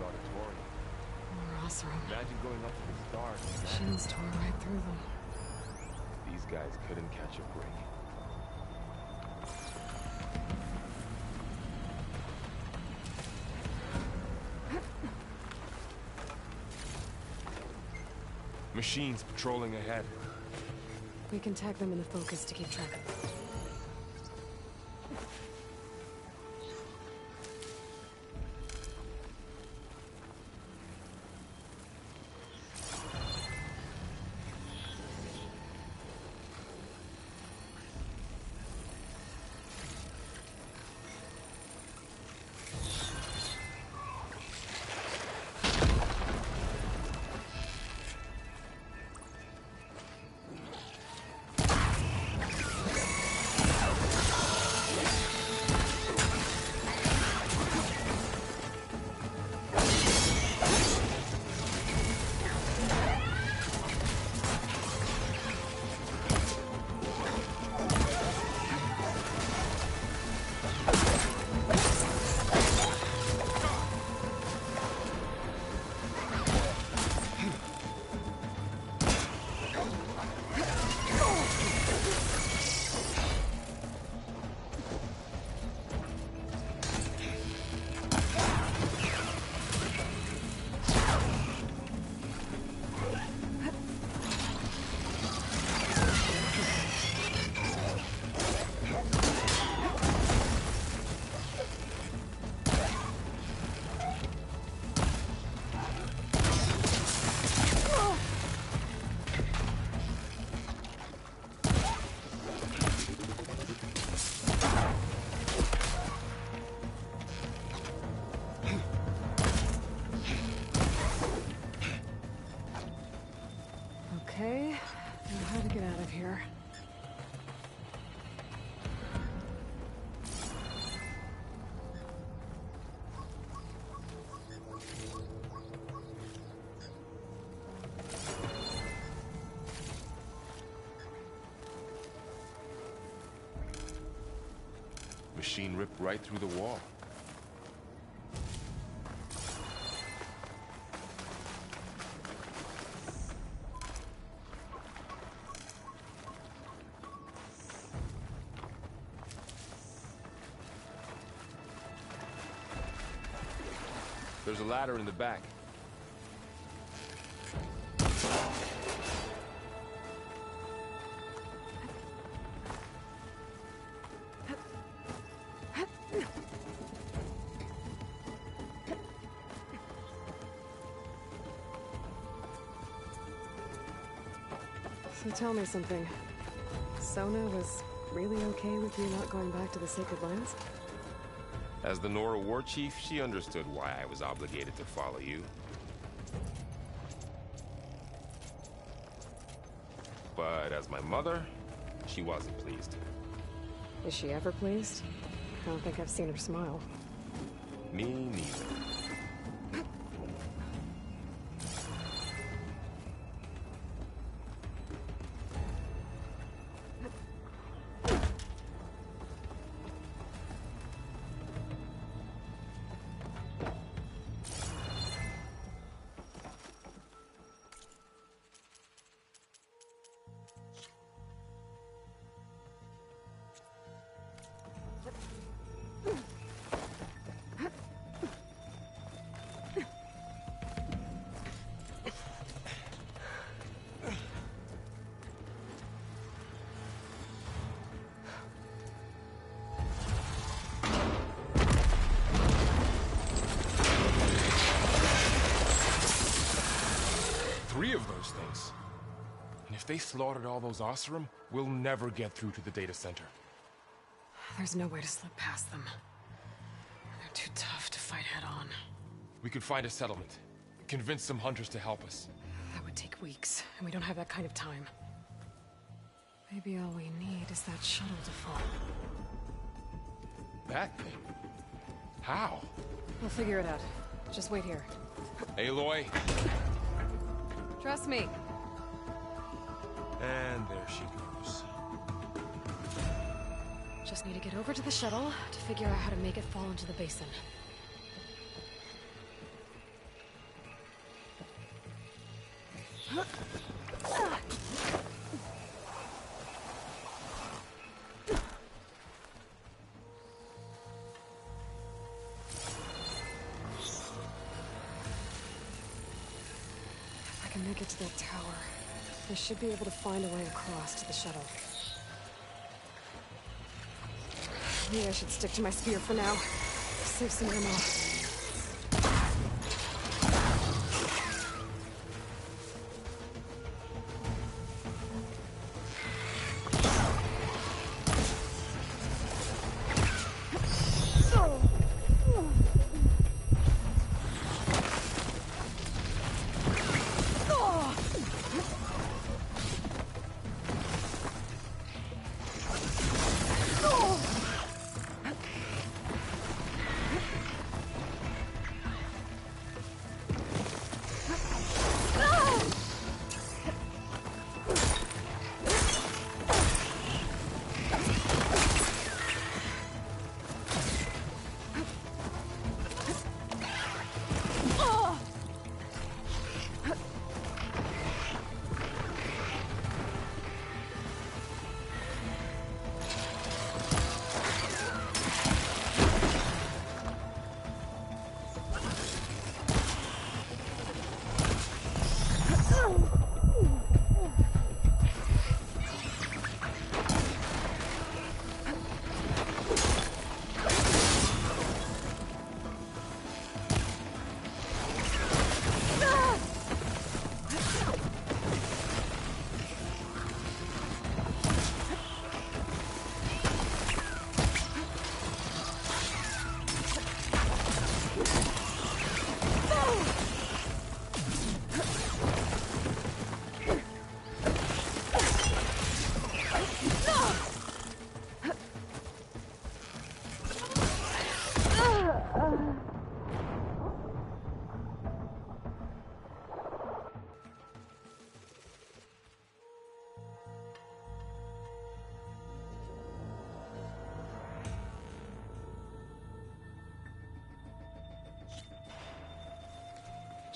auditorium. More Oseram. Imagine going up to the stars. Machines tore right through them. These guys couldn't catch a break. Machines patrolling ahead. We can tag them in the focus to keep track of them. Okay, now how to get out of here. Machine ripped right through the wall. There's a ladder in the back. So tell me something. Sona was really okay with you not going back to the Sacred Lands? As the Nora war chief, she understood why I was obligated to follow you. But as my mother, she wasn't pleased. Is she ever pleased? I don't think I've seen her smile. Me neither. Of those things. And if they slaughtered all those Oseram, we'll never get through to the data center. There's no way to slip past them. They're too tough to fight head-on. We could find a settlement. Convince some hunters to help us. That would take weeks, and we don't have that kind of time. Maybe all we need is that shuttle to fall. That thing? How? We'll figure it out. Just wait here. Aloy! Trust me. And there she goes. Just need to get over to the shuttle to figure out how to make it fall into the basin. I can make it to that tower. I should be able to find a way across to the shuttle. Maybe I should stick to my spear for now. Save some ammo.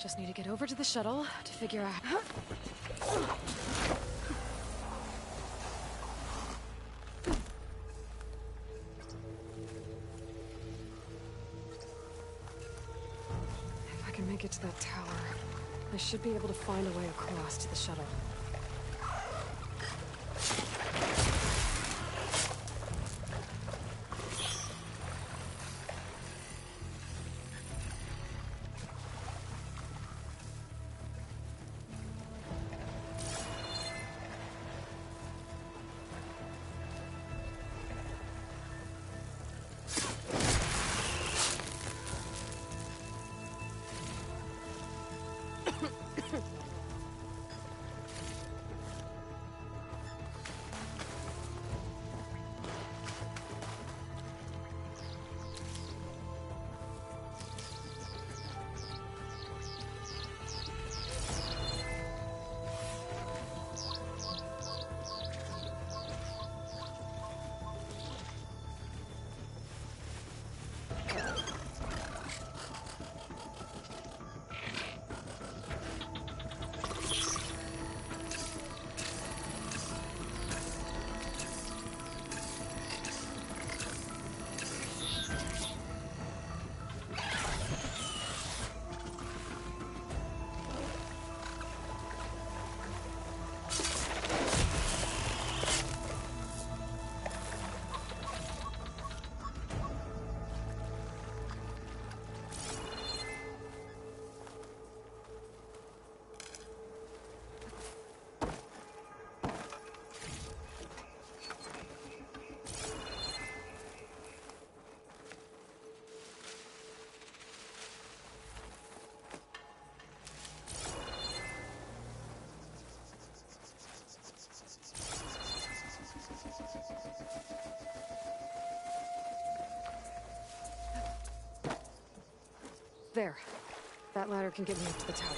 Just need to get over to the shuttle to figure out... If I can make it to that tower, I should be able to find a way across to the shuttle. There. That ladder can get me up to the tower.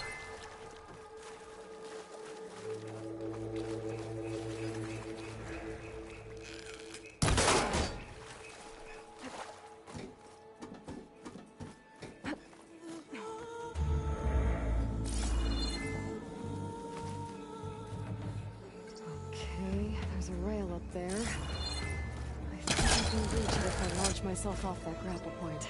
still up there. I think I can reach it if I launch myself off that grapple point.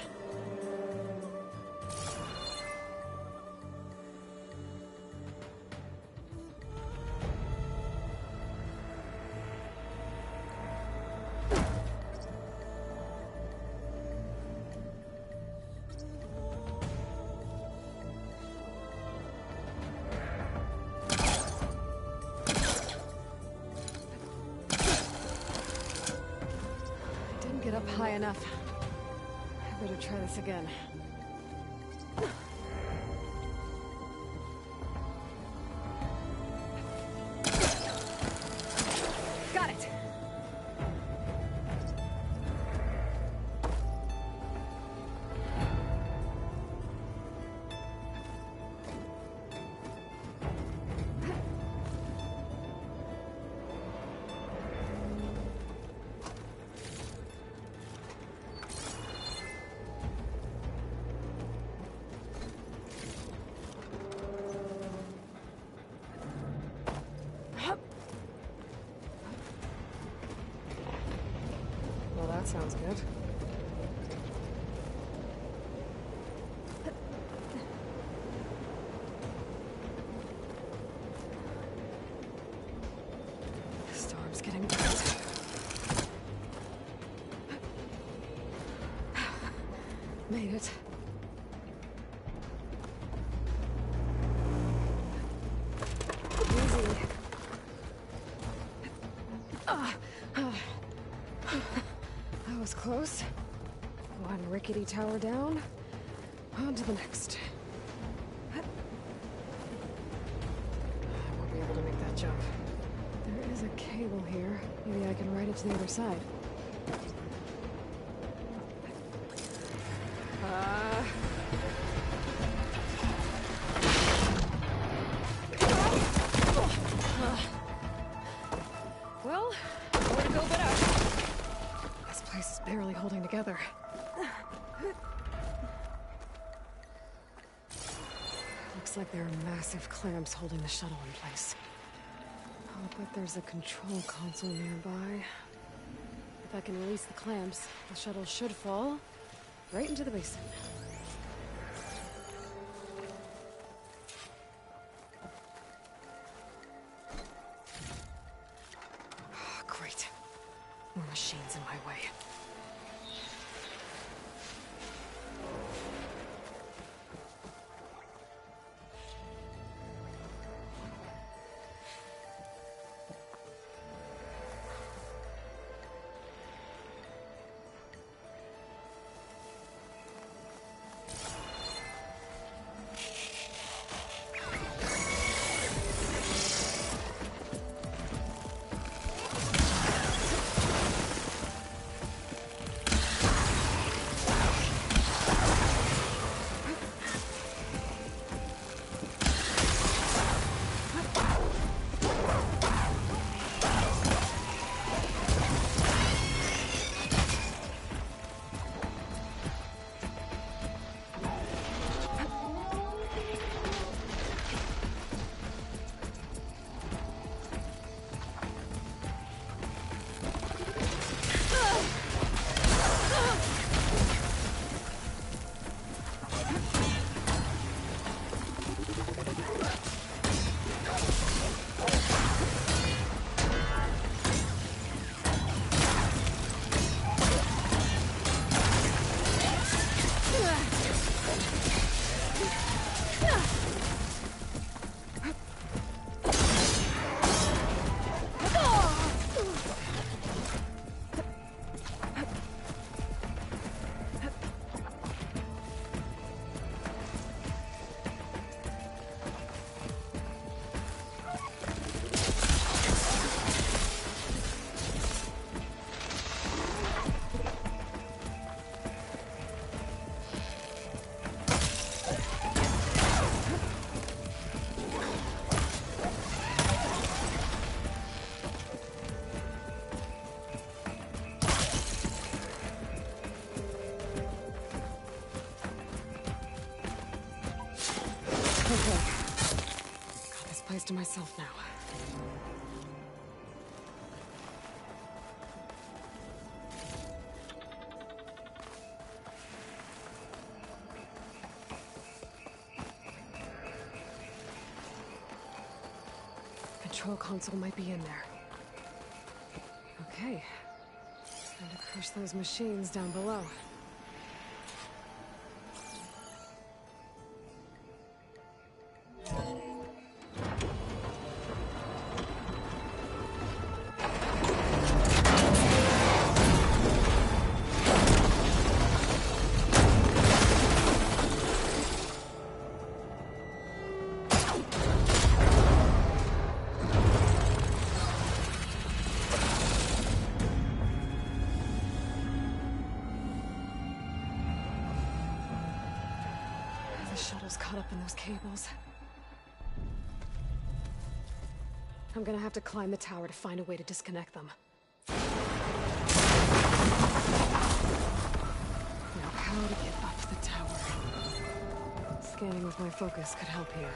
Get up high enough. I better try this again. Got it! Well, that sounds good. The storm's getting bad. Made it. Easy. That was close. One rickety tower down. On to the next. I won't be able to make that jump. There is a cable here. Maybe I can ride it to the other side. Well, nowhere to go but up. This place is barely holding together. Looks like there are massive clamps holding the shuttle in place. I'll bet there's a control console nearby. If I can release the clamps, the shuttle should fall right into the basin. Great. More machines in my way. Okay. Got this place to myself now. control console might be in there. Okay. Time to crush those machines down below. Caught up in those cables. I'm gonna have to climb the tower to find a way to disconnect them. Now, how to get up the tower? Scanning with my focus could help here.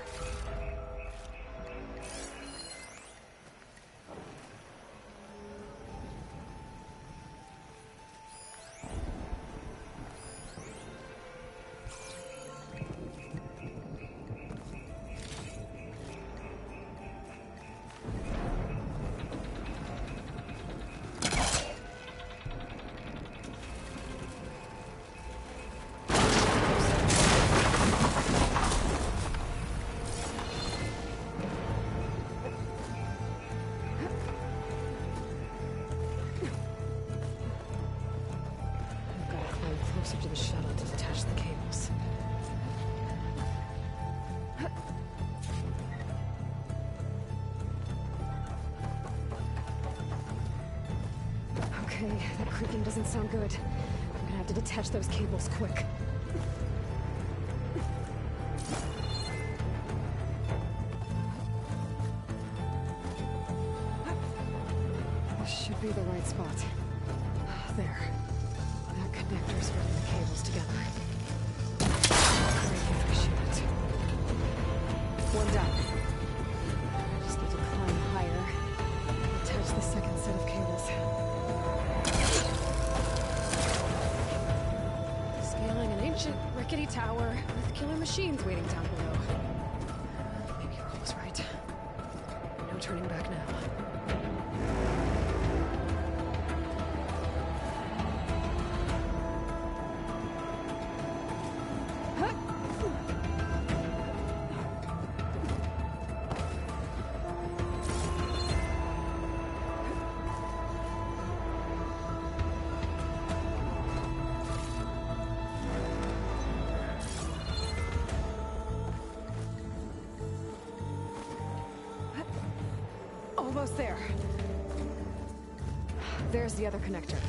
Closer to the shuttle to detach the cables. Okay, that creaking doesn't sound good. I'm gonna have to detach those cables quick. This should be the right spot. There. Connectors holding the cables together. Great efficient. One down. I just need to climb higher. Attach the second set of cables. Scaling an ancient, rickety tower with killer machines waiting down below. Maybe Earl was right. No turning back now. Almost there. There's the other connector.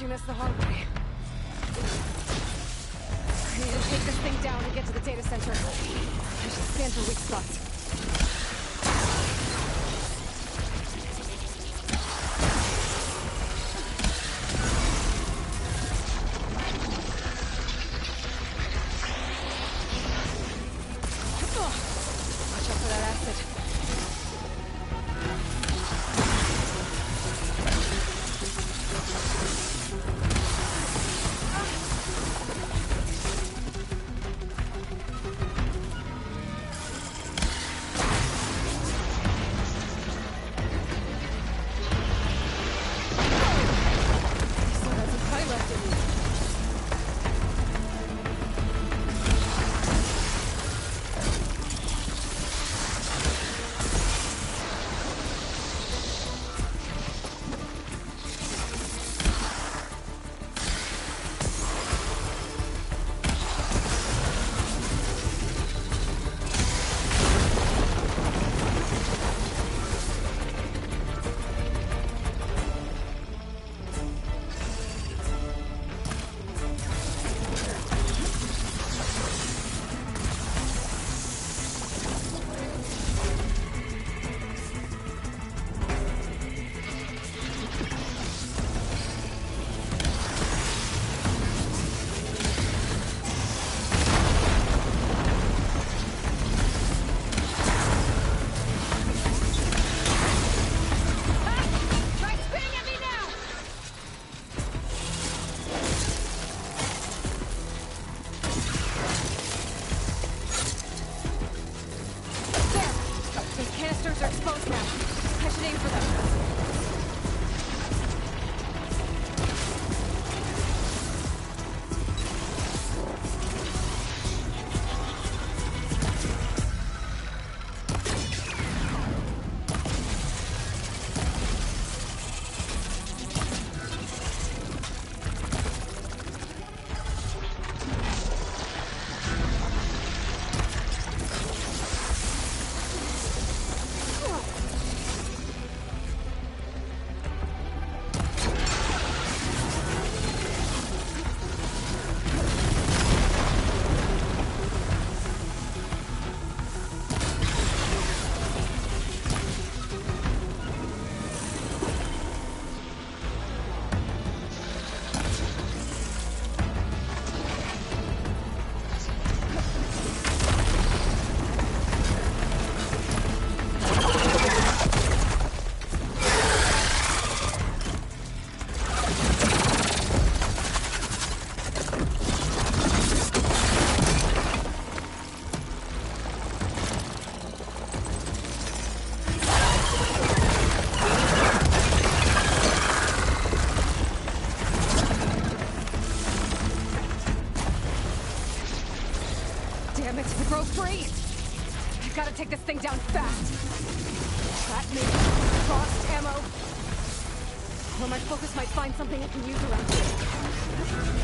This the hard way. I need to take this thing down and get to the data center. I should scan for weak spots. Watch out for that acid. Freeze! I've gotta take this thing down fast. Trap maybe? Frost ammo? Or my focus might find something I can use around here.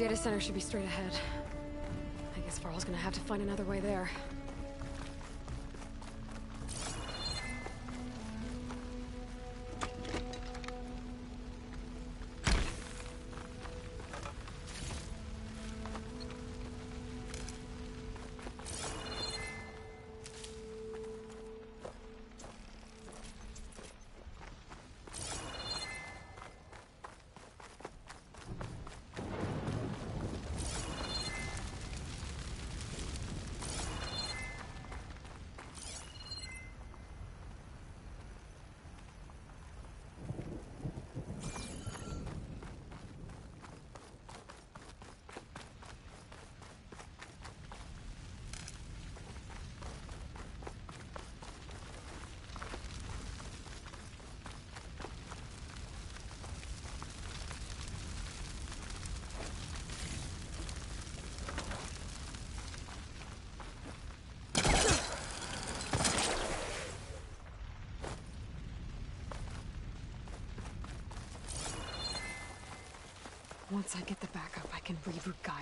data center should be straight ahead. I guess Varl's gonna have to find another way there. Once I get the backup, I can reboot Gaia.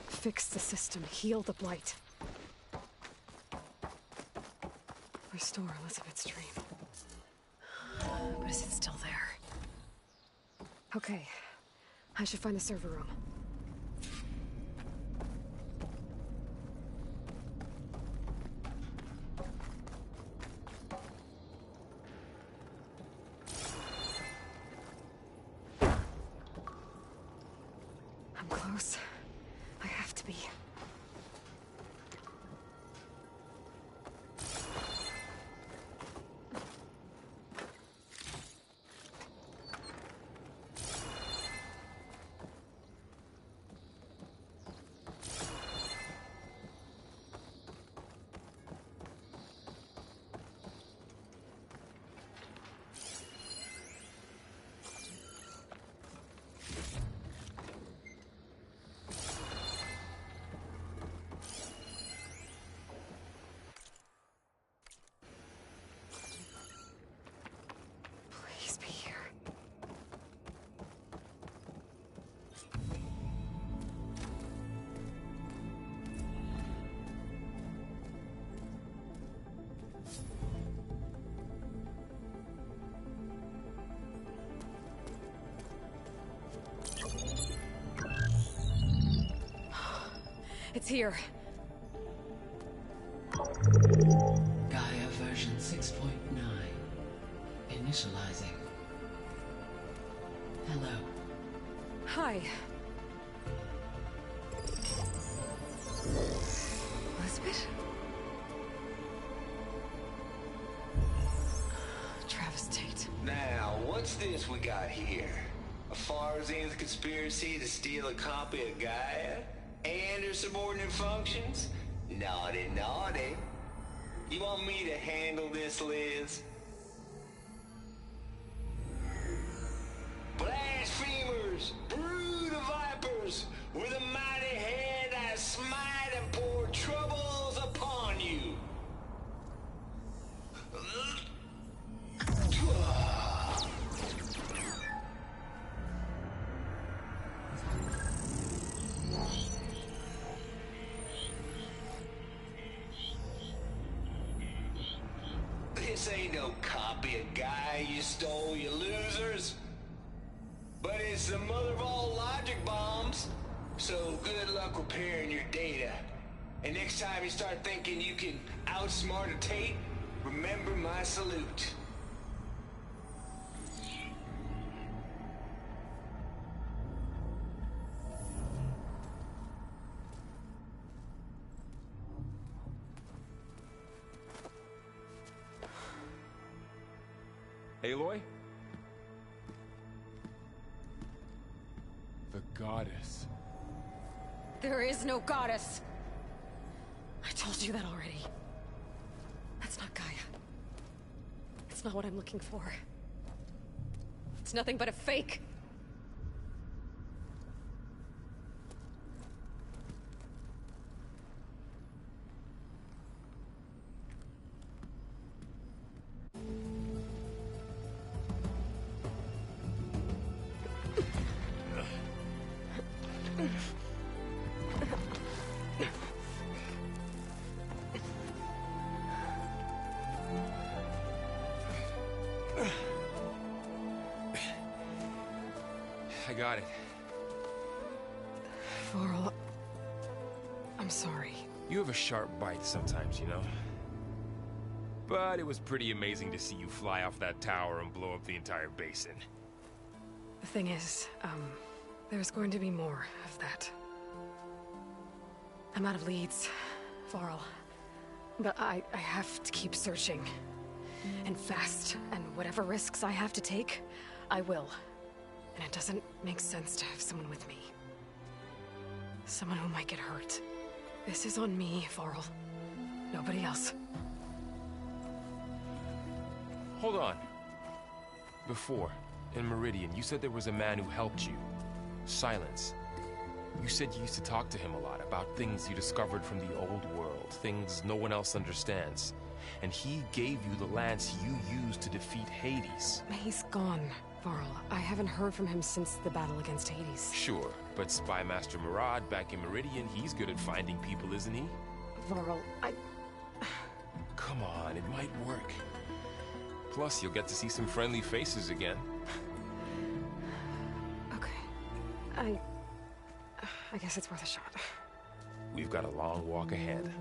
Fix the system, heal the Blight. Restore Elizabeth's dream. But is it still there? Okay. I should find the server room. I'm close. I have to be. Please be here. It's here. Gaia version 6.9. Initializing. Hello. Hi. Elizabeth? Travis Tate. Now, what's this we got here? A Farzan's conspiracy to steal a copy of Gaia? And her subordinate functions? Naughty, naughty. You want me to handle this, Liz? Blasphemers! Brood of vipers! With a mighty hand I smite and pour troubles upon you! This ain't no copy of Gaia you stole, you losers. But it's the mother of all logic bombs. So good luck repairing your data. And next time you start thinking you can outsmart a Tate, remember my salute. Aloy? The goddess. There is no goddess. I told you that already. That's not Gaia. It's not what I'm looking for. It's nothing but a fake. I got it. Varl, I'm sorry. You have a sharp bite sometimes, you know? But it was pretty amazing to see you fly off that tower and blow up the entire basin. The thing is, there's going to be more of that. I'm out of leads, Varl. But I have to keep searching. And fast, and whatever risks I have to take, I will. And it doesn't make sense to have someone with me. Someone who might get hurt. This is on me, Varl. Nobody else. Hold on. Before, in Meridian, you said there was a man who helped you. Silence. You said you used to talk to him a lot about things you discovered from the old world, things no one else understands. And he gave you the lance you used to defeat Hades. He's gone, Varl. I haven't heard from him since the battle against Hades. Sure, but Spy Master Murad back in Meridian, he's good at finding people, isn't he? Varl, Come on, it might work. Plus, you'll get to see some friendly faces again. Okay. I guess it's worth a shot. We've got a long walk ahead.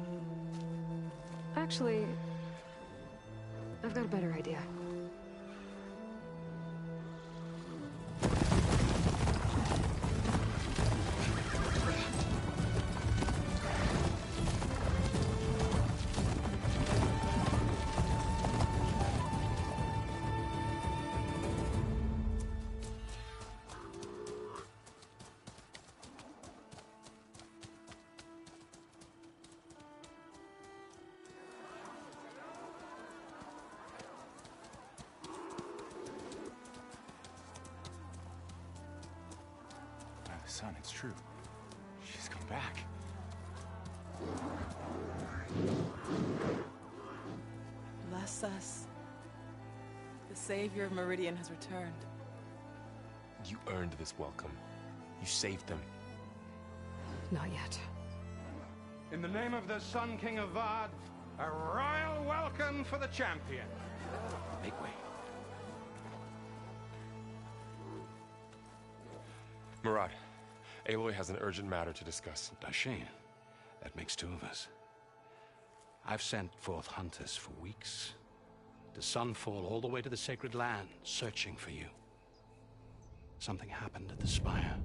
Actually, I've got a better idea. Son, it's true. She's come back. Bless us. The savior of Meridian has returned. You earned this welcome. You saved them. Not yet. In the name of the Sun King of Vard, a royal welcome for the champion. Make way. Murad, Aloy has an urgent matter to discuss. Dashane, that makes two of us. I've sent forth hunters for weeks. To Sunfall all the way to the Sacred Land, searching for you. Something happened at the Spire.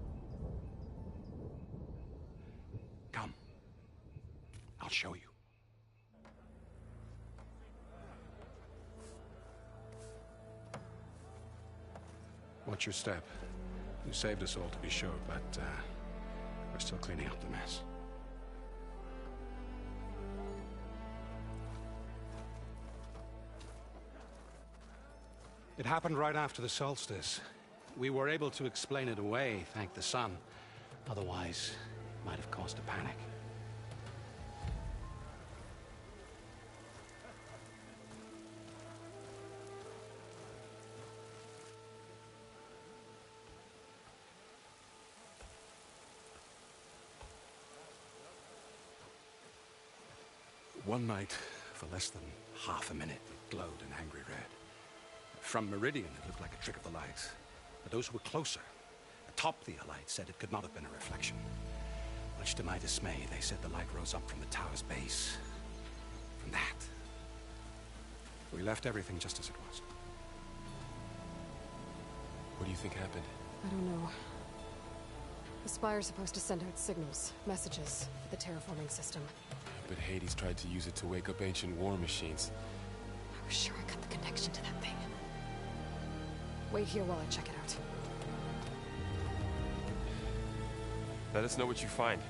Come. I'll show you. Watch your step. You saved us all, to be sure, but we're still cleaning up the mess. It happened right after the solstice. We were able to explain it away, thank the sun. Otherwise, it might have caused a panic. One night, for less than half a minute, it glowed an angry red. From Meridian, it looked like a trick of the light. But those who were closer, atop the Allied, said it could not have been a reflection. Much to my dismay, they said the light rose up from the tower's base. From that. We left everything just as it was. What do you think happened? I don't know. The Spire's supposed to send out signals, messages, for the terraforming system. But Hades tried to use it to wake up ancient war machines. I was sure I got the connection to that thing. Wait here while I check it out. Let us know what you find.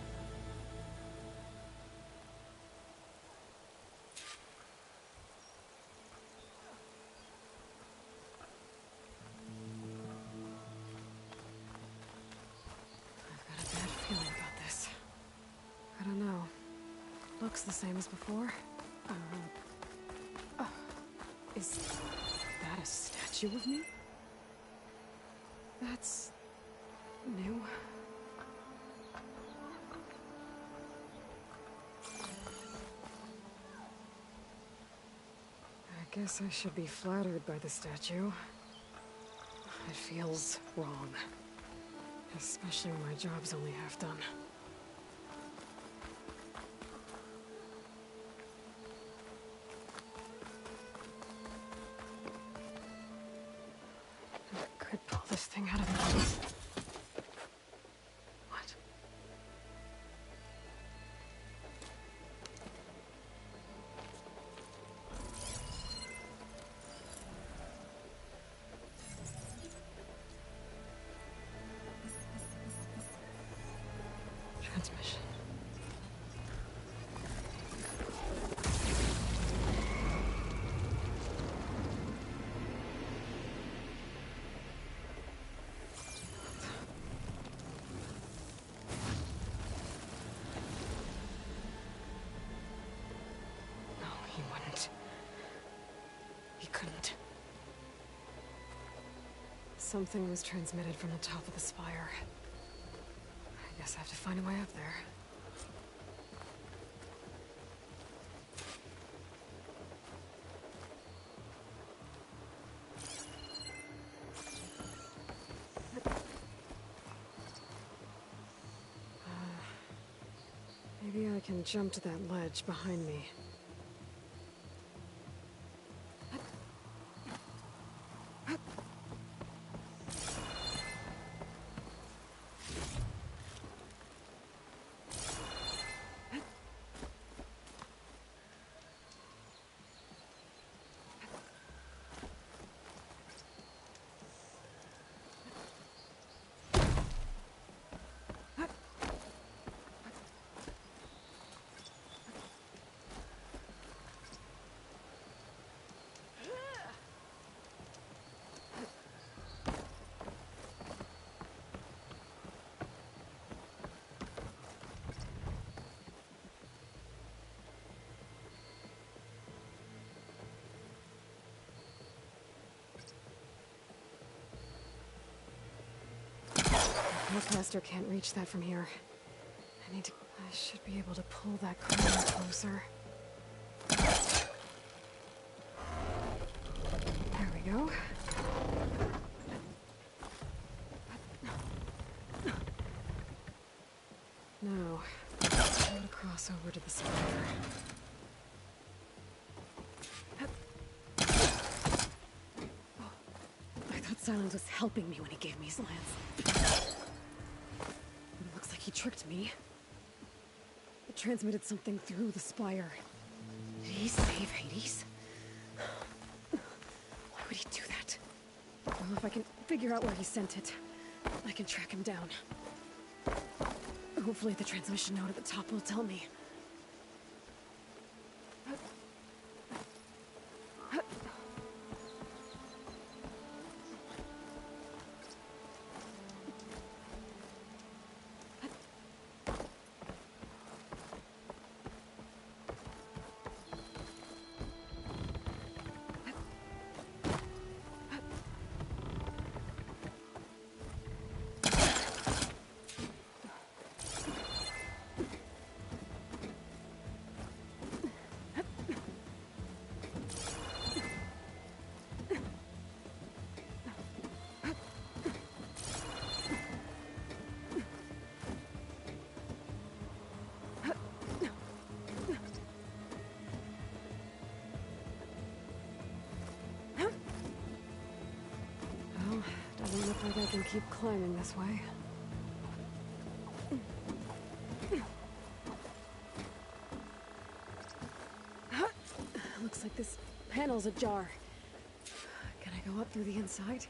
I've got a bad feeling about this. I don't know. Looks the same as before. Is that a statue of me? That's new. I guess I should be flattered by the statue. It feels wrong. Especially when my job's only half done. I could pull this thing out of the place. What? Transmission. No, he wouldn't. He couldn't. Something was transmitted from the top of the spire. I guess I have to find a way up there. Maybe I can jump to that ledge behind me. Postmaster can't reach that from here. I should be able to pull that crane closer. There we go. Now, how to cross over to the spire. I thought Silence was helping me when he gave me his lance. It looks like he tricked me. It transmitted something through the spire. Did he save Hades? Why would he do that? Well, if I can figure out where he sent it, I can track him down. Hopefully the transmission note at the top will tell me. Doesn't look like I can keep climbing this way. Looks like this panel's ajar. Can I go up through the inside?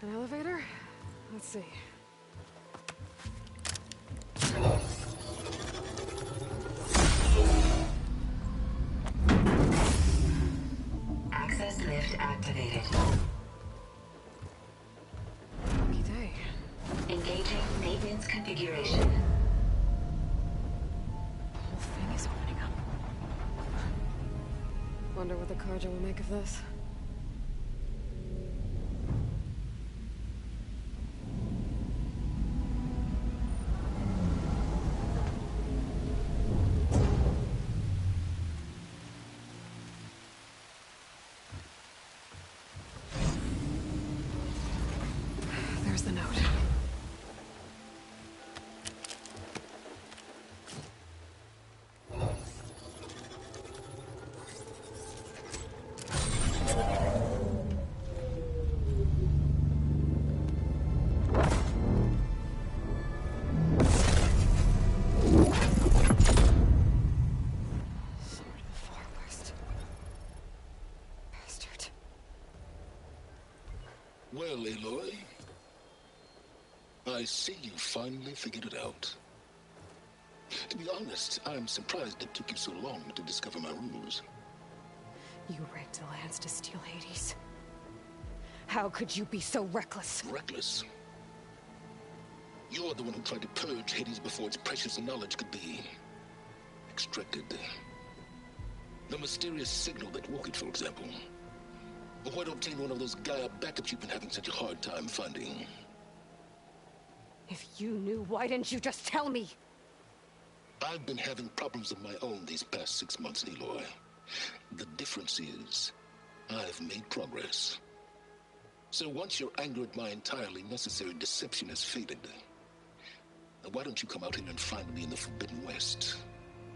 An elevator? Let's see. Access lift activated. Lucky day. Engaging maintenance configuration. The whole thing is opening up. Wonder what the Carja will make of this. Aloy. I see you finally figured it out. To be honest, I'm surprised it took you so long to discover my ruse. You rigged the lands to steal Hades. How could you be so reckless? Reckless? You're the one who tried to purge Hades before its precious knowledge could be extracted. The mysterious signal that woke it, for example. Or why to obtain one of those Gaia backups you've been having such a hard time finding. If you knew, why didn't you just tell me? I've been having problems of my own these past 6 months, Aloy. The difference is, I've made progress. So once your anger at my entirely necessary deception has faded, why don't you come out here and find me in the Forbidden West,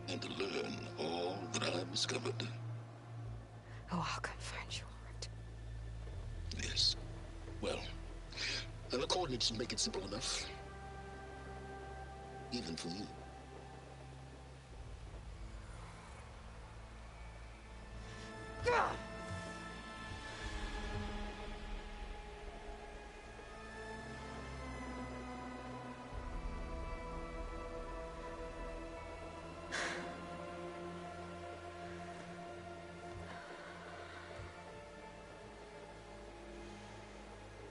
and learn all that I've discovered? Oh, I'll come find you, all right? Yes. Well, the coordinates make it simple enough. Even for you. Gah!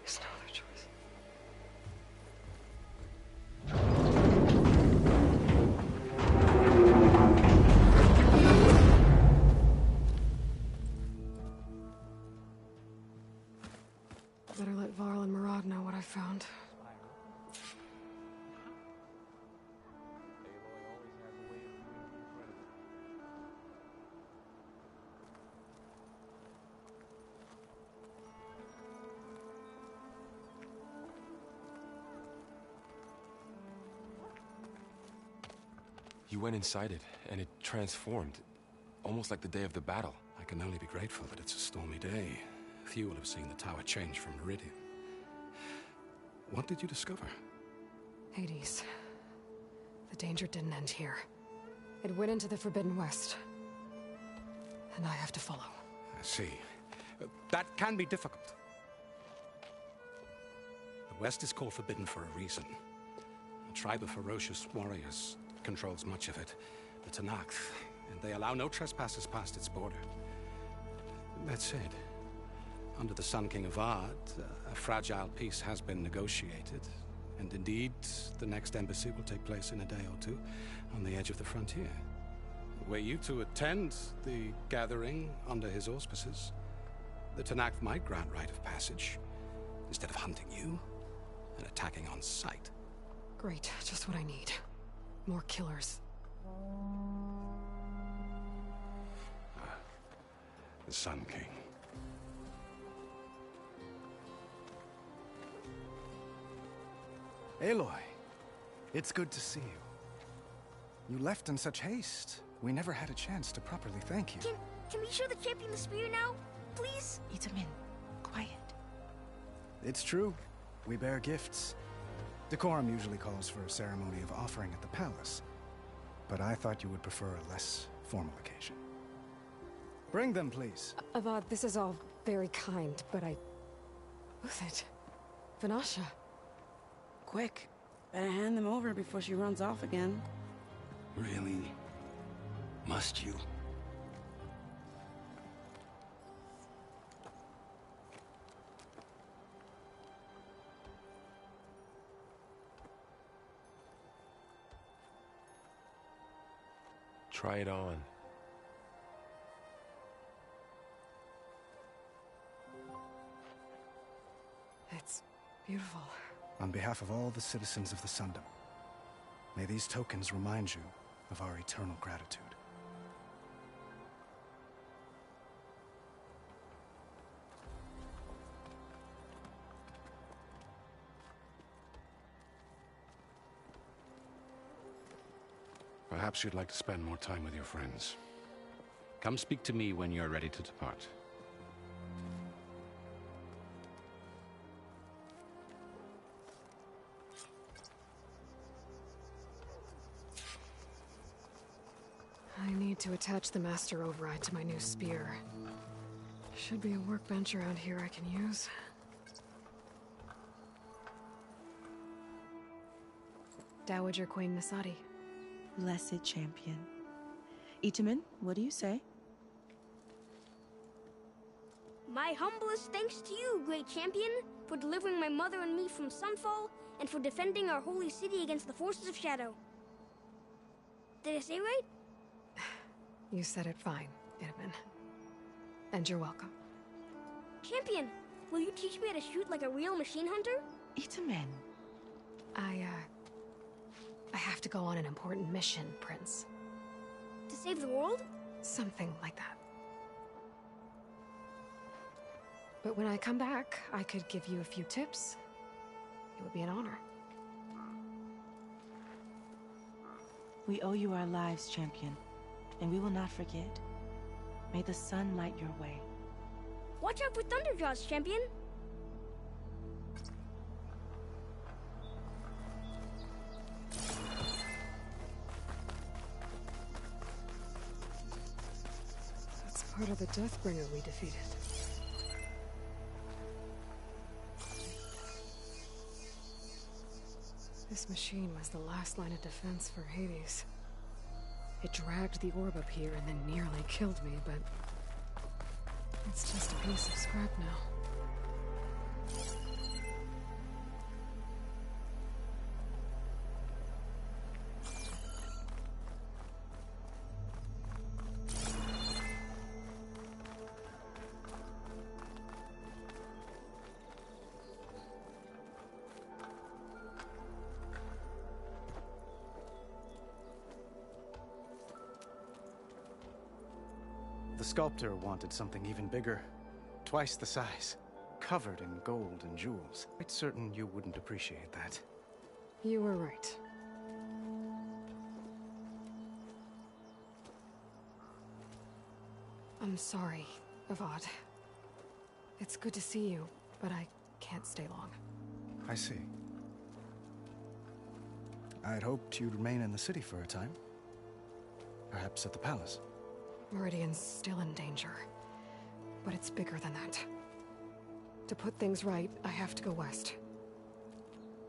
There's no other choice. Better let Varl and Murad know what I found. You went inside it, and it transformed. Almost like the day of the battle. I can only be grateful that it's a stormy day. Few will have seen the tower change from Meridian. What did you discover? Hades. The danger didn't end here. It went into the Forbidden West. And I have to follow. I see. That can be difficult. The West is called Forbidden for a reason. A tribe of ferocious warriors controls much of it, the Tenakth, and they allow no trespassers past its border. That said, under the Sun King Avad, a fragile peace has been negotiated, and indeed, the next embassy will take place in a day or two on the edge of the frontier. Were you to attend the gathering under his auspices, the Tenakth might grant right of passage, instead of hunting you and attacking on sight. Great, just what I need. More killers. The Sun King. Aloy, it's good to see you. You left in such haste. We never had a chance to properly thank you. Can we show the champion the spear now? Please? Itamen, quiet. It's true. We bear gifts. Decorum usually calls for a ceremony of offering at the palace. But I thought you would prefer a less formal occasion. Bring them, please. Avad, this is all very kind, but Who's it? Vanasha. Quick. Better hand them over before she runs off again. Really? Must you? Try it on. It's beautiful. On behalf of all the citizens of the Sundom, may these tokens remind you of our eternal gratitude. Perhaps you'd like to spend more time with your friends. Come speak to me when you're ready to depart. I need to attach the Master Override to my new spear. Should be a workbench around here I can use. Dowager Queen Masadi. Blessed champion. Itamen, what do you say? My humblest thanks to you, great champion, for delivering my mother and me from Sunfall, and for defending our holy city against the forces of Shadow. Did I say right? You said it fine, Itamen. And you're welcome. Champion, will you teach me how to shoot like a real machine hunter? Itamen. I have to go on an important mission, Prince. To save the world? Something like that. But when I come back, I could give you a few tips. It would be an honor. We owe you our lives, champion, and we will not forget. May the sun light your way. Watch out for Thunderjaws, champion! That's part of the Deathbringer we defeated. This machine was the last line of defense for Hades. It dragged the orb up here and then nearly killed me, but it's just a piece of scrap now. The sculptor wanted something even bigger, twice the size, covered in gold and jewels. Quite certain you wouldn't appreciate that. You were right. I'm sorry, Avad. It's good to see you, but I can't stay long. I see. I'd hoped you'd remain in the city for a time. Perhaps at the palace. Meridian's still in danger, but it's bigger than that. To put things right, I have to go west.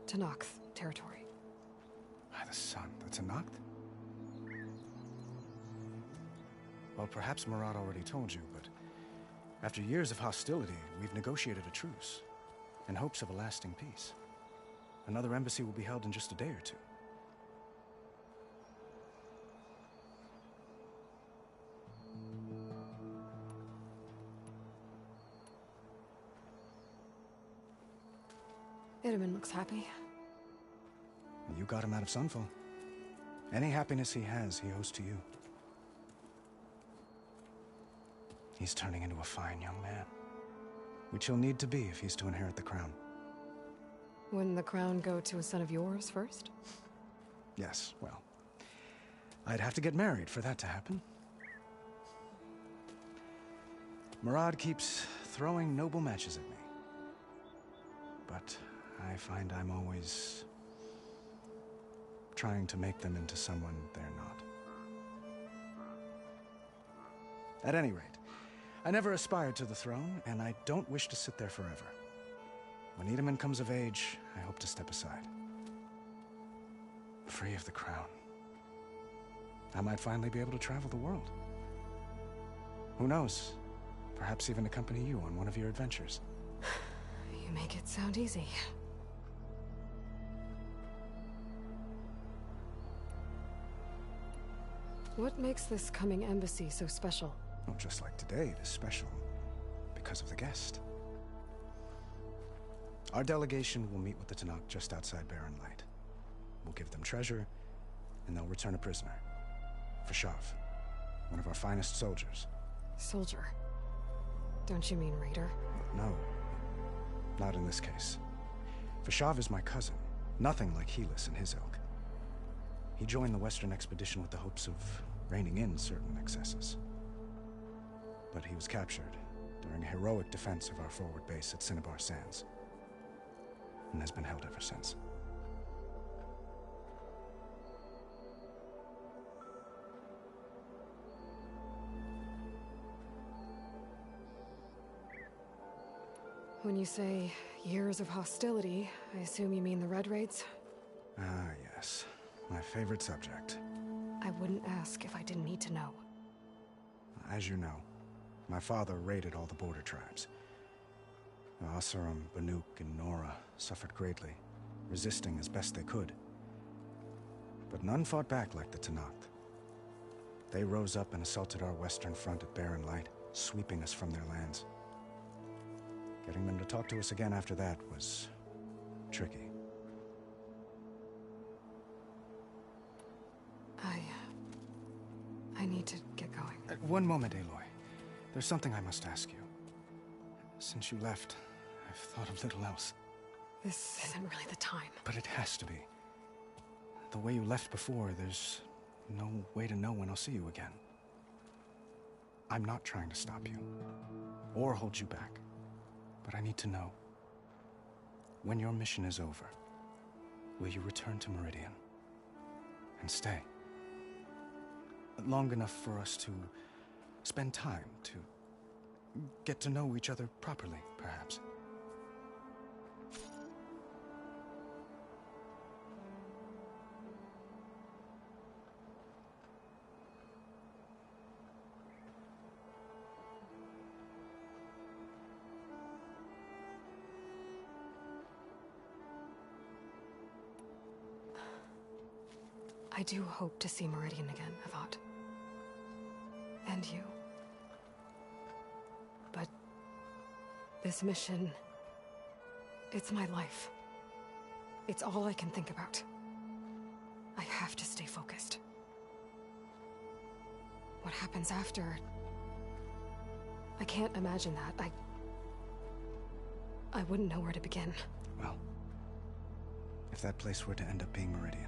To Noct territory. By the sun, that's a Noct? Well, perhaps Murad already told you, but after years of hostility, we've negotiated a truce, in hopes of a lasting peace. Another embassy will be held in just a day or two. Itamen looks happy. You got him out of Sunfall. Any happiness he has, he owes to you. He's turning into a fine young man, which he'll need to be if he's to inherit the crown. Wouldn't the crown go to a son of yours first? Yes, well, I'd have to get married for that to happen. Murad keeps throwing noble matches at me. But I find I'm always trying to make them into someone they're not. At any rate, I never aspired to the throne, and I don't wish to sit there forever. When Itamen comes of age, I hope to step aside. Free of the crown. I might finally be able to travel the world. Who knows? Perhaps even accompany you on one of your adventures. You make it sound easy. What makes this coming embassy so special? Well, just like today, it is special because of the guest. Our delegation will meet with the Tenakth just outside Barren Light. We'll give them treasure, and they'll return a prisoner. Fashav, one of our finest soldiers. Soldier? Don't you mean raider? No. Not in this case. Fashav is my cousin, nothing like Helis and his ilk. He joined the Western expedition with the hopes of reining in certain excesses. But he was captured during a heroic defense of our forward base at Cinnabar Sands, and has been held ever since. When you say years of hostility, I assume you mean the Red Raids? Ah, yes. Yes, my favorite subject. I wouldn't ask if I didn't need to know. As you know, my father raided all the border tribes. Oseram, Banuk, and Nora suffered greatly, resisting as best they could. But none fought back like the Tenakth. They rose up and assaulted our western front at Barren Light, sweeping us from their lands. Getting them to talk to us again after that was tricky. I need to get going. One moment, Aloy. There's something I must ask you. Since you left, I've thought of little else. This isn't really the time. But it has to be. The way you left before, there's no way to know when I'll see you again. I'm not trying to stop you, or hold you back. But I need to know, when your mission is over, will you return to Meridian? And stay? Long enough for us to spend time, to get to know each other properly, perhaps. I do hope to see Meridian again, Avad. And you. But this mission, it's my life. It's all I can think about. I have to stay focused. What happens after? I can't imagine that. I wouldn't know where to begin. Well, if that place were to end up being Meridian,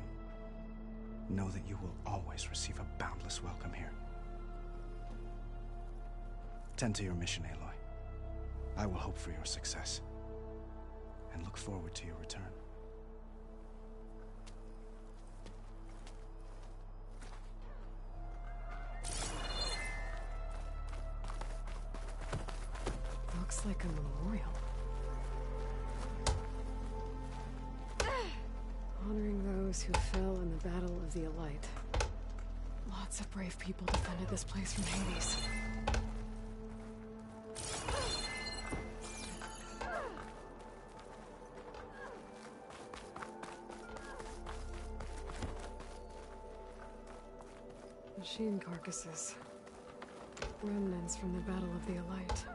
know that you will always receive a boundless welcome here. Tend to your mission, Aloy. I will hope for your success, and look forward to your return. Looks like a memorial. Honoring those who fell in the Battle of the Elite. Lots of brave people defended this place from Hades. Machine carcasses. Remnants from the Battle of the Elite.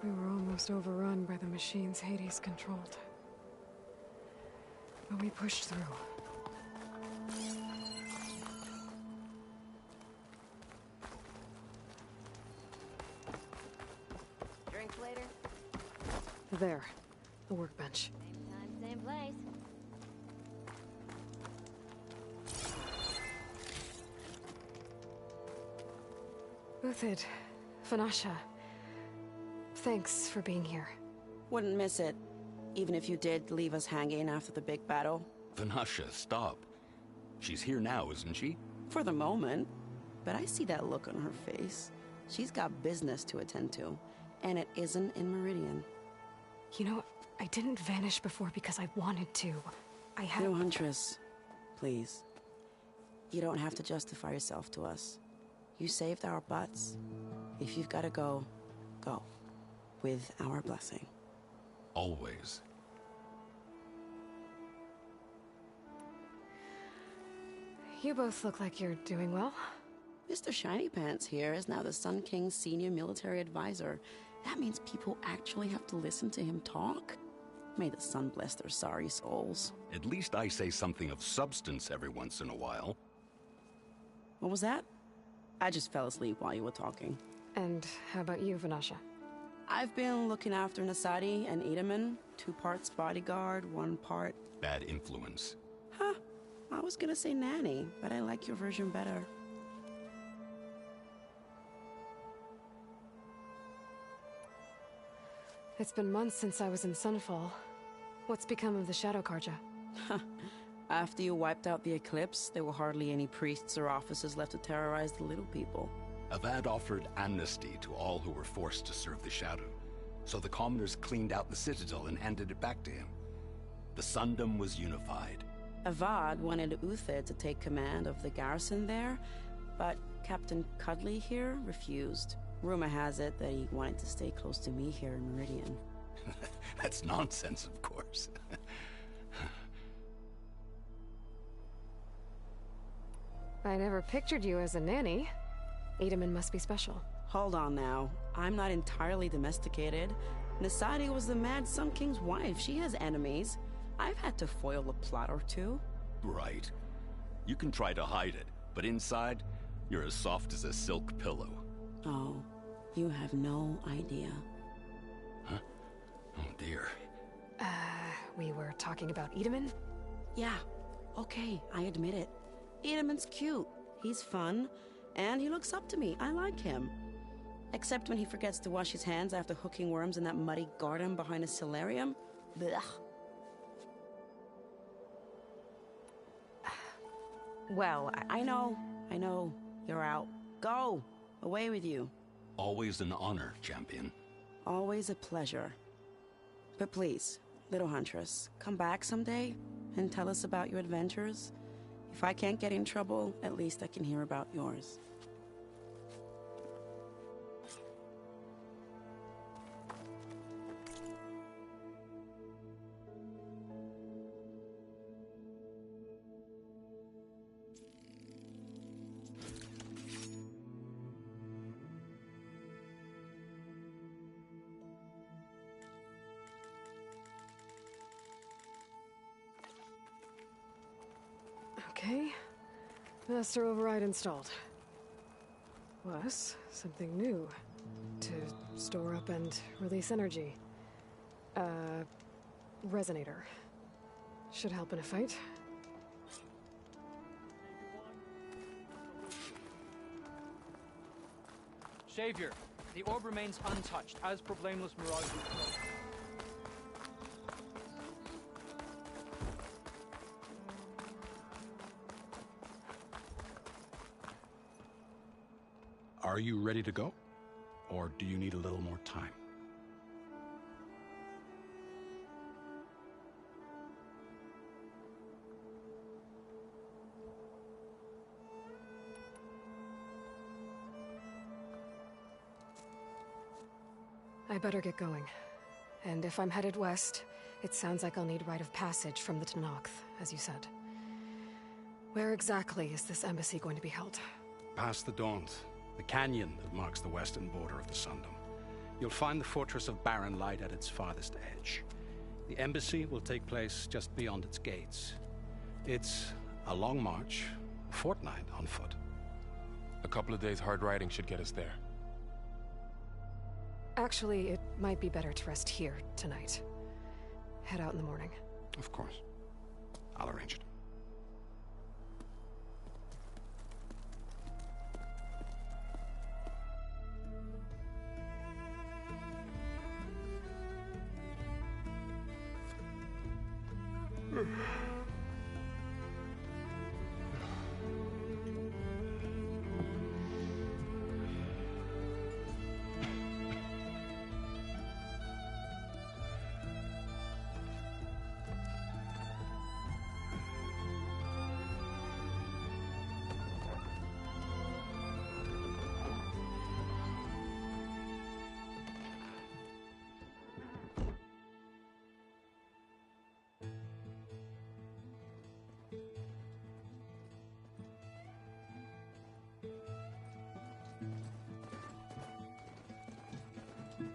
We were almost overrun by the machines Hades controlled. But we pushed through. Drinks later? There. The workbench. Same time, same place. Uthid. Vanasha. Thanks for being here. Wouldn't miss it, even if you did leave us hanging after the big battle. Vanasha, stop. She's here now, isn't she? For the moment. But I see that look on her face. She's got business to attend to, and it isn't in Meridian. You know, I didn't vanish before because I wanted to. I had... No, Huntress. Please. You don't have to justify yourself to us. You saved our butts. If you've got to go, go. With our blessing. Always. You both look like you're doing well. Mr. Shiny Pants here is now the Sun King's senior military advisor. That means people actually have to listen to him talk? May the sun bless their sorry souls. At least I say something of substance every once in a while. What was that? I just fell asleep while you were talking. And how about you, Vanasha? I've been looking after Nasadi and Edaman. 2 parts bodyguard, 1 part... Bad influence. Huh. I was gonna say nanny, but I like your version better. It's been months since I was in Sunfall. What's become of the Shadow Carja? After you wiped out the Eclipse, there were hardly any priests or officers left to terrorize the little people. Avad offered amnesty to all who were forced to serve the Shadow, so the commoners cleaned out the Citadel and handed it back to him. The Sundom was unified. Avad wanted Uther to take command of the garrison there, but Captain Cudley here refused. Rumor has it that he wanted to stay close to me here in Meridian. That's nonsense, of course. I never pictured you as a nanny. Edaman must be special. Hold on now. I'm not entirely domesticated. Nasadi was the Mad Sun King's wife. She has enemies. I've had to foil a plot or two. Right. You can try to hide it, but inside, you're as soft as a silk pillow. Oh, you have no idea. Huh? Oh dear. We were talking about Edaman? Yeah, okay, I admit it. Edaman's cute. He's fun. And he looks up to me. I like him. Except when he forgets to wash his hands after hooking worms in that muddy garden behind a solarium. Blech. Well, I know. You're out. Go! Away with you. Always an honor, champion. Always a pleasure. But please, little huntress, come back someday and tell us about your adventures. If I can't get in trouble, at least I can hear about yours. Okay. Master override installed. Plus, something new. To store up and release energy. Resonator. Should help in a fight. Savior, the orb remains untouched, as per Blameless Mirage Control. Are you ready to go? Or do you need a little more time? I better get going. And if I'm headed west, it sounds like I'll need rite of passage from the Tenakth, as you said. Where exactly is this embassy going to be held? Past the Daunt, the canyon that marks the western border of the Sundom. You'll find the fortress of Barren Light at its farthest edge. The embassy will take place just beyond its gates. It's a long march, a fortnight on foot. A couple of days hard riding should get us there. Actually, it might be better to rest here tonight. Head out in the morning. Of course. I'll arrange it.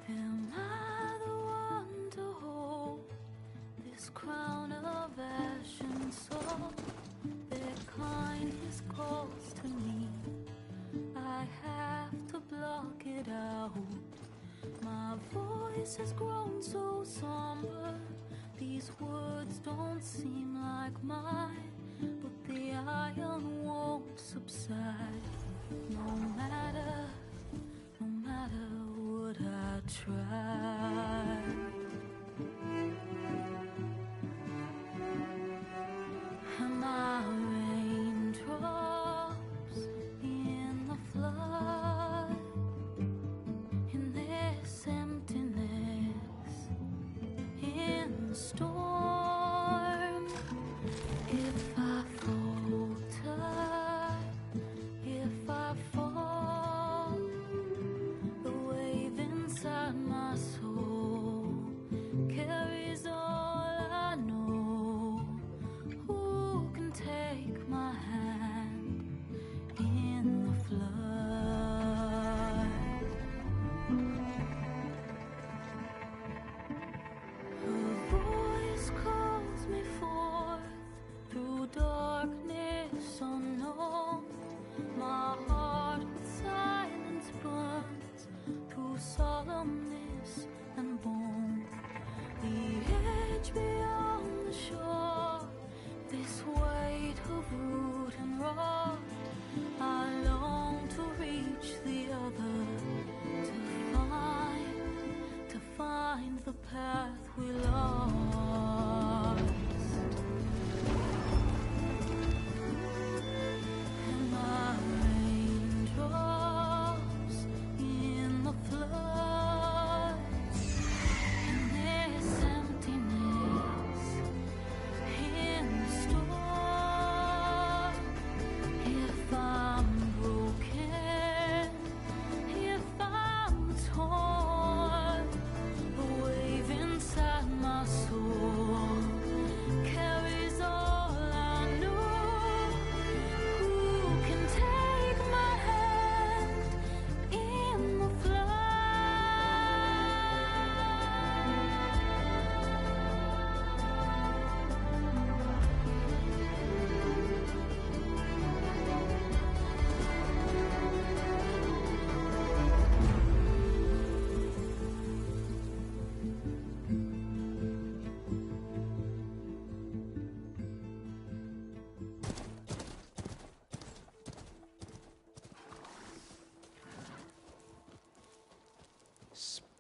Am I the one to hold this crown of ash and soul? Their kindness calls to me. I have to block it out. My voice has grown so somber. These words don't seem like mine, but the iron won't subside. No matter what I try. Am I raindrops in the flood? In this emptiness, in the storm.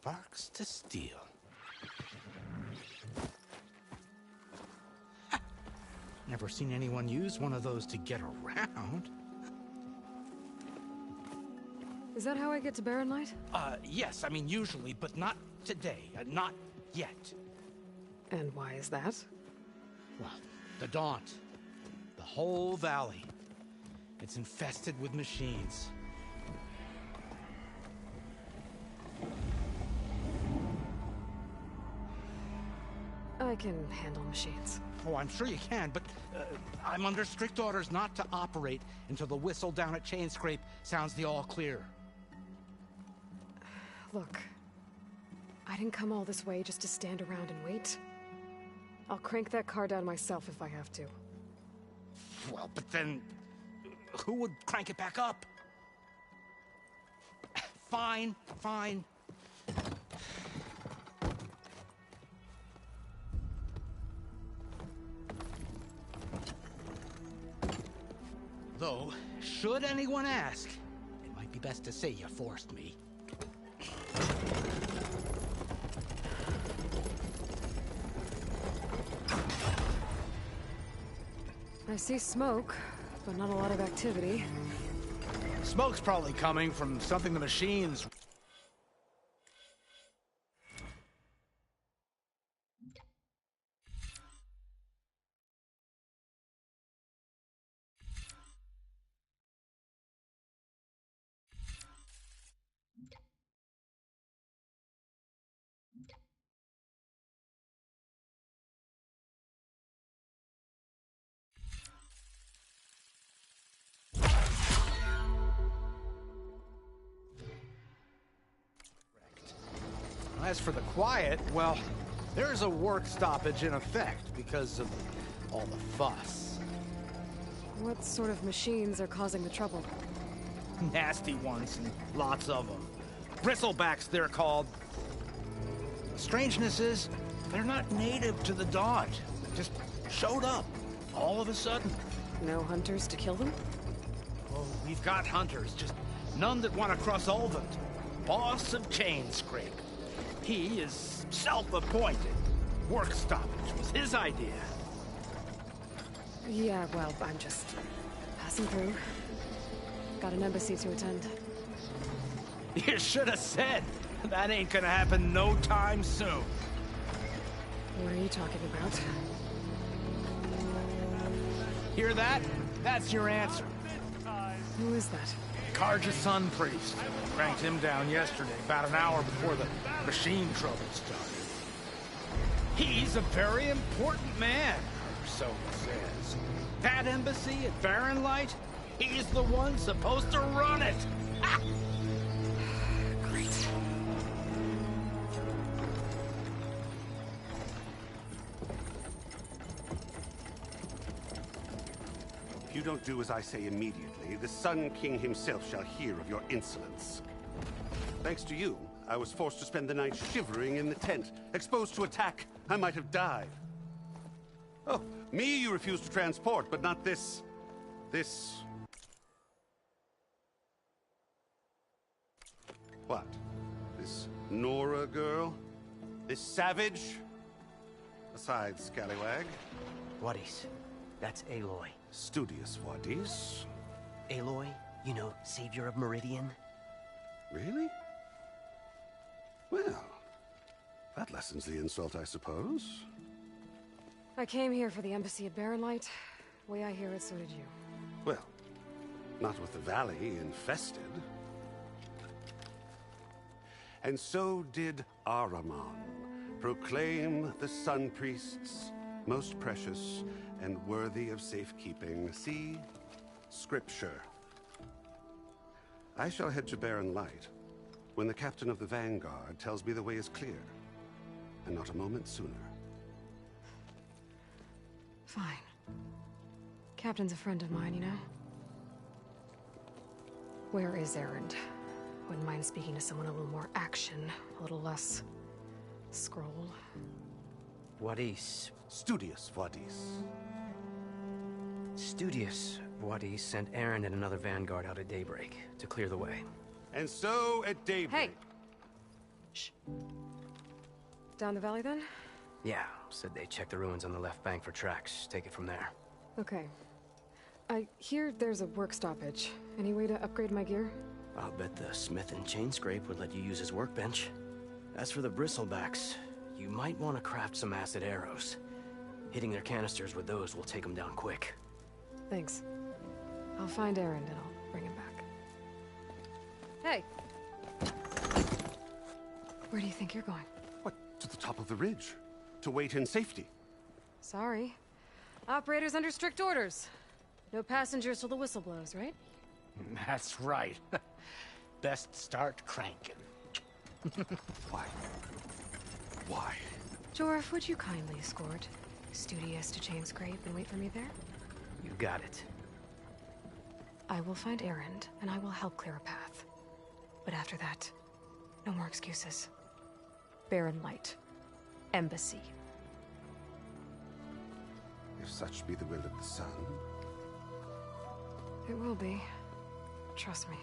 Sparks to steel. Never seen anyone use one of those to get around. Is that how I get to Barren Light? Yes, I mean usually, but not today. Not yet. And why is that? Well, the Daunt. The whole valley. It's infested with machines. I can handle machines. Oh, I'm sure you can, but I'm under strict orders not to operate until the whistle down at Chainscrape sounds the all clear. Look, I didn't come all this way just to stand around and wait. I'll crank that car down myself if I have to. Well, but then who would crank it back up? Fine, fine. Though, should anyone ask, it might be best to say you forced me. I see smoke, but not a lot of activity. Smoke's probably coming from something the machines... As for the quiet, well, there's a work stoppage in effect because of all the fuss. What sort of machines are causing the trouble? Nasty ones, and lots of them. Bristlebacks, they're called. The strangeness is, they're not native to the Daunt. They just showed up, all of a sudden. No hunters to kill them? Oh, we've got hunters, just none that want to cross Ulvund. Boss of Chainscrape. He is self-appointed. Work stoppage was his idea. Yeah, well, I'm just passing through. Got an embassy to attend. You should have said. That ain't gonna happen no time soon. What are you talking about? Hear that? That's your answer. Who is that? Carja Sun Priest. Cranked him down yesterday, about an hour before the machine trouble started. He's a very important man, or so he says. That embassy at Barren Light, he's the one supposed to run it. Ha! Great. If you don't do as I say immediately, the Sun King himself shall hear of your insolence. Thanks to you, I was forced to spend the night shivering in the tent. Exposed to attack, I might have died. Oh, me you refuse to transport, but not this... What? This Nora girl? This savage? Aside, scallywag. Wadis. That's Aloy. Studious Wadis. Aloy, you know, savior of Meridian. Really? Well, that lessens the insult, I suppose. I came here for the embassy at Barren Light. Way I hear it, so did you. Well, not with the valley infested. And so did Ahriman, proclaim the Sun Priests most precious and worthy of safekeeping. See? Scripture. I shall head to Barren Light when the captain of the Vanguard tells me the way is clear, and not a moment sooner. Fine. Captain's a friend of mine, you know? Where is Erend? Wouldn't mind speaking to someone a little more action, a little less... scroll. Wadis. Studious Wadis. Studious Wadis sent Erend and another Vanguard out at daybreak to clear the way. And so, at daybreak... Hey! Shh. Down the valley, then? Yeah, said they checked the ruins on the left bank for tracks. Take it from there. Okay. I hear there's a work stoppage. Any way to upgrade my gear? I'll bet the smith in Chainscrape would let you use his workbench. As for the bristlebacks, you might want to craft some acid arrows. Hitting their canisters with those will take them down quick. Thanks. I'll find Erend and I'll bring him back. Hey! Where do you think you're going? What? To the top of the ridge. To wait in safety. Sorry. Operator's under strict orders. No passengers till the whistle blows, right? That's right. Best start cranking. Why? Why? Jorf, would you kindly escort Studious to Chainscrape and wait for me there? You got it. I will find Erend, and I will help clear a path. But after that, no more excuses. Barren Light. Embassy. If such be the will of the sun. It will be. Trust me.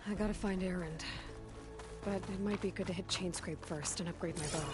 I gotta find Erend. But it might be good to hit Chainscrape first and upgrade my bow.